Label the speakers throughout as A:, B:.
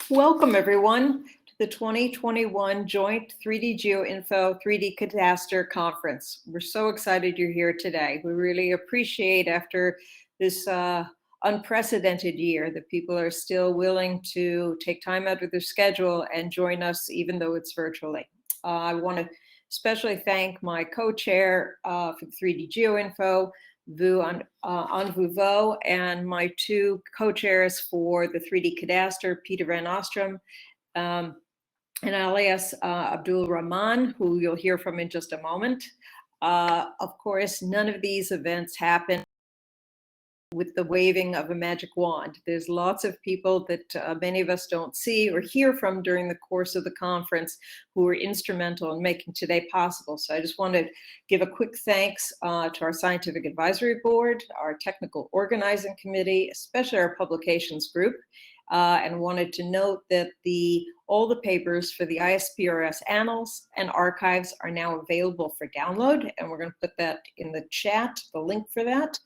A: Welcome everyone to the 2021 Joint 3D GeoInfo 3D Cadastre Conference. We're so excited you're here today. We really appreciate after this unprecedented year that people are still willing to take time out of their schedule and join us even though it's virtually. I want to especially thank my co-chair for the 3D GeoInfo, Anvu Vo, and my two co-chairs for the 3D Cadastre, Peter Van Ostrom and alias Abdul Rahman, who you'll hear from in just a moment. Of course, none of these events happen with the waving of a magic wand. There's lots of people that many of us don't see or hear from during the course of the conference who were instrumental in making today possible. So I just want to give a quick thanks to our Scientific Advisory Board, our Technical Organizing Committee, especially our Publications Group, and wanted to note that all the papers for the ISPRS Annals and Archives are now available for download, and we're going to put that in the chat, the link for that.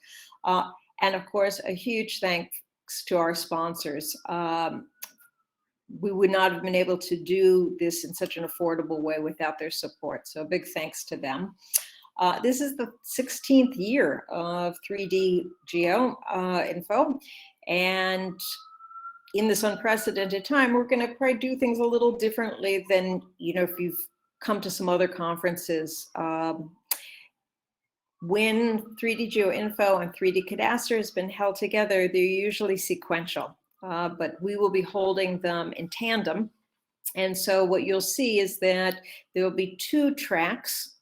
A: And of course, a huge thanks to our sponsors. We would not have been able to do this in such an affordable way without their support. So a big thanks to them. This is the 16th year of 3D GeoInfo. And in this unprecedented time, we're going to probably do things a little differently than, if you've come to some other conferences. When 3D GeoInfo and 3D Cadastre has been held together, they're usually sequential, but we will be holding them in tandem. And so what you'll see is that there will be two tracks.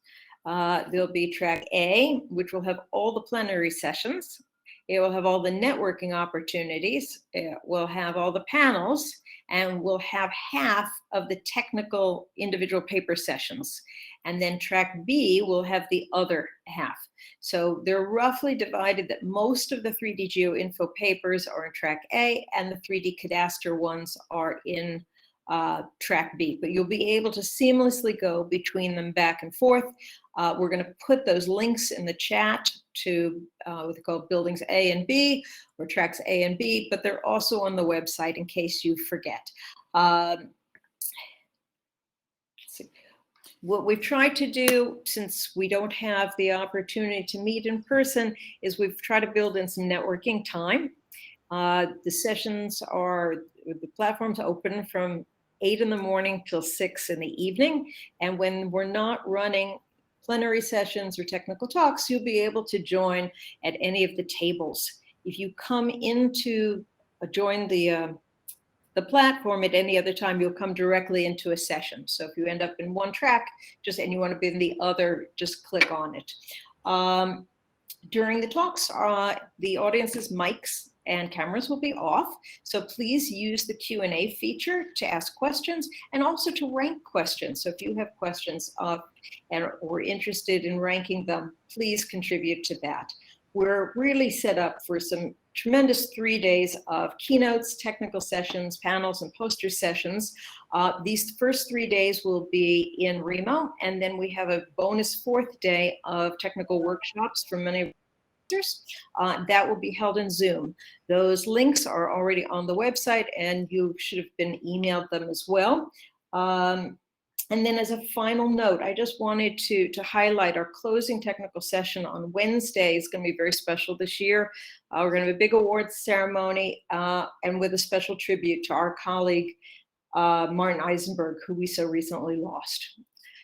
A: There'll be track A, which will have all the plenary sessions. It will have all the networking opportunities. It will have all the panels, and we'll have half of the technical individual paper sessions. And then track B will have the other half. So they're roughly divided that most of the 3D GeoInfo papers are in track A and the 3D Cadastre ones are in track B, but you'll be able to seamlessly go between them back and forth. We're going to put those links in the chat to what they call buildings A and B, or tracks A and B, but they're also on the website in case you forget. What we've tried to do, since we don't have the opportunity to meet in person, is we've tried to build in some networking time. The sessions the platform's open from 8 in the morning till 6 in the evening. And when we're not running plenary sessions or technical talks, you'll be able to join at any of the tables. If you come join the platform at any other time, you'll come directly into a session. So if you end up in one track, and you want to be in the other, just click on it. During the talks, the audience's mics and cameras will be off. So please use the Q&A feature to ask questions and also to rank questions. So if you have questions or interested in ranking them, please contribute to that. We're really set up for some tremendous 3 days of keynotes, technical sessions, panels, and poster sessions. These first 3 days will be in Remo, and then we have a bonus 4th day of technical workshops for many of our that will be held in Zoom. Those links are already on the website, and you should have been emailed them as well. And then as a final note, I just wanted to highlight our closing technical session on Wednesday is going to be very special this year. We're going to have a big awards ceremony and with a special tribute to our colleague, Martin Eisenberg, who we so recently lost.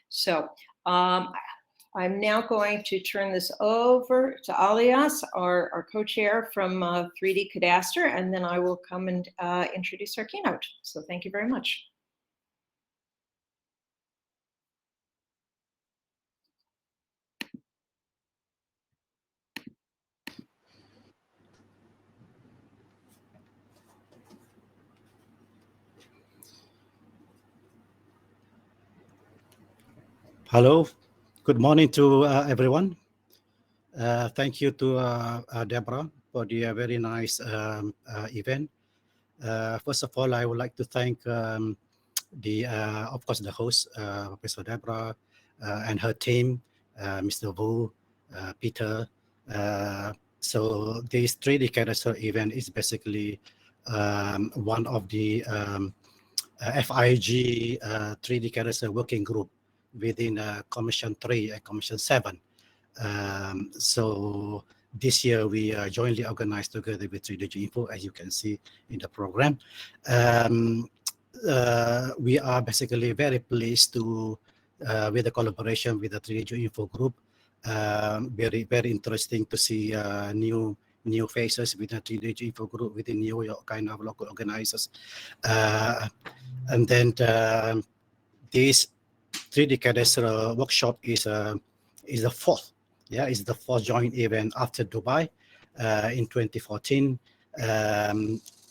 A: So I'm now going to turn this over to Alias, our co-chair from 3D Cadastre, and then I will come and introduce our keynote. So thank you very much.
B: Hello, good morning to everyone. Thank you to Deborah for the very nice event. First of all, I would like to thank of course, the host, Professor Deborah, and her team, Mr. Wu, Peter. So this 3D Cadastre event is basically one of the FIG 3D Cadastre Working Group within Commission 3 and Commission 7. So this year we jointly organized together with 3D GeoInfo, as you can see in the program. We are basically very pleased to with the collaboration with the 3D GeoInfo group. Very interesting to see new faces within the 3D GeoInfo group, within New York kind of local organizers. And then this 3D Cadastre workshop is the fourth. Yeah, it's the fourth joint event after Dubai in 2014.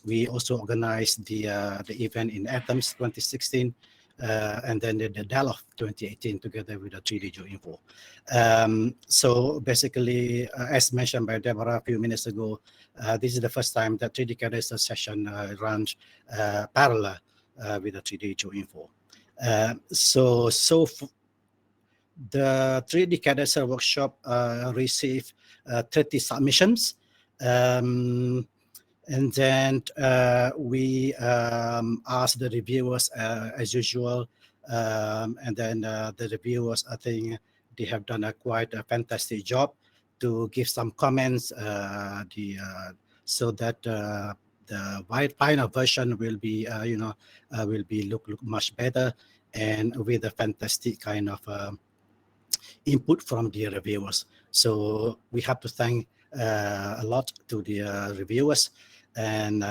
B: We also organized the event in Athens 2016, and then the Delft 2018 together with the 3D GeoInfo. So basically, as mentioned by Deborah a few minutes ago, this is the first time that 3D Cadastre session runs parallel with the 3D GeoInfo. The 3D Cadastre workshop received 30 submissions. And then we asked the reviewers as usual. And then the reviewers, I think they have done quite a fantastic job to give some comments so that the final version will be, look much better and with a fantastic kind of input from the reviewers. So we have to thank a lot to the reviewers and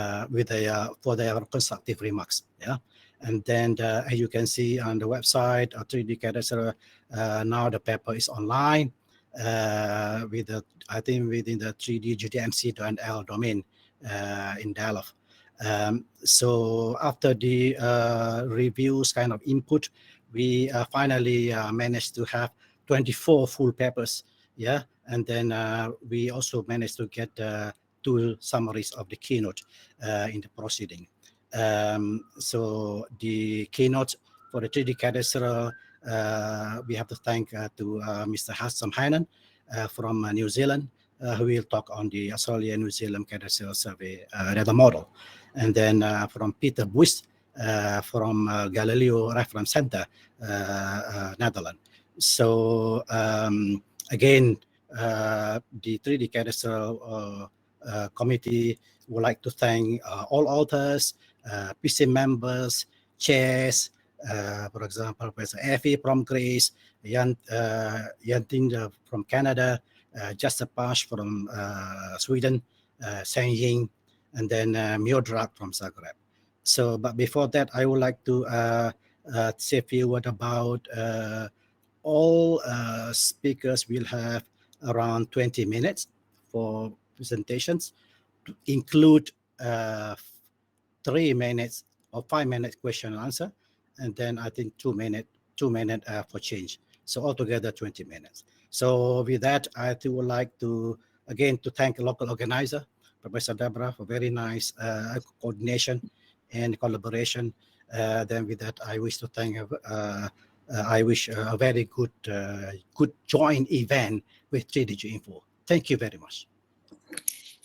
B: for their constructive remarks. Yeah, and then as you can see on the website, 3D Cadastre, now the paper is online with I think within the 3D GTMC.nl domain in Delft. So after the reviews kind of input, we finally managed to have 24 full papers. Yeah, and then we also managed to get 2 summaries of the keynote in the proceeding. So the keynote for the 3D Cadastre, we have to thank to Mr. Hassam Hainan from New Zealand, who will talk on the Australia-New Zealand Cadastre Survey data model. And then from Peter Buist from Galileo Reference Center, Netherlands. So again, the 3D Cadastre committee would like to thank all authors, PC members, chairs, for example, Professor Effie from Greece, Yantin from Canada, Justin Pash from Sweden, Sang Ying, and then Miodrag from Zagreb. So, but before that, I would like to say a few words about all speakers will have around 20 minutes for presentations, to include 3 minutes or 5 minute question and answer, and then I think 2 minutes for change. So altogether 20 minutes. So with that, I would like to again to thank the local organizer, Professor Deborah, for very nice coordination and collaboration. Then with that, I wish to thank I wish a very good joint event with 3D GeoInfo. Thank you very much.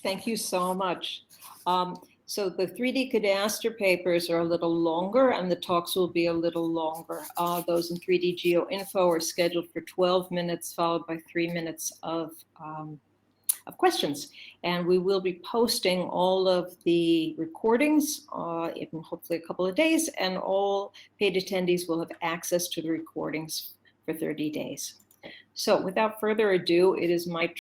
A: Thank you so much. So the 3D Cadastre papers are a little longer and the talks will be a little longer. Those in 3D GeoInfo are scheduled for 12 minutes followed by 3 minutes of questions. And we will be posting all of the recordings in hopefully a couple of days, and all paid attendees will have access to the recordings for 30 days. So without further ado, it is my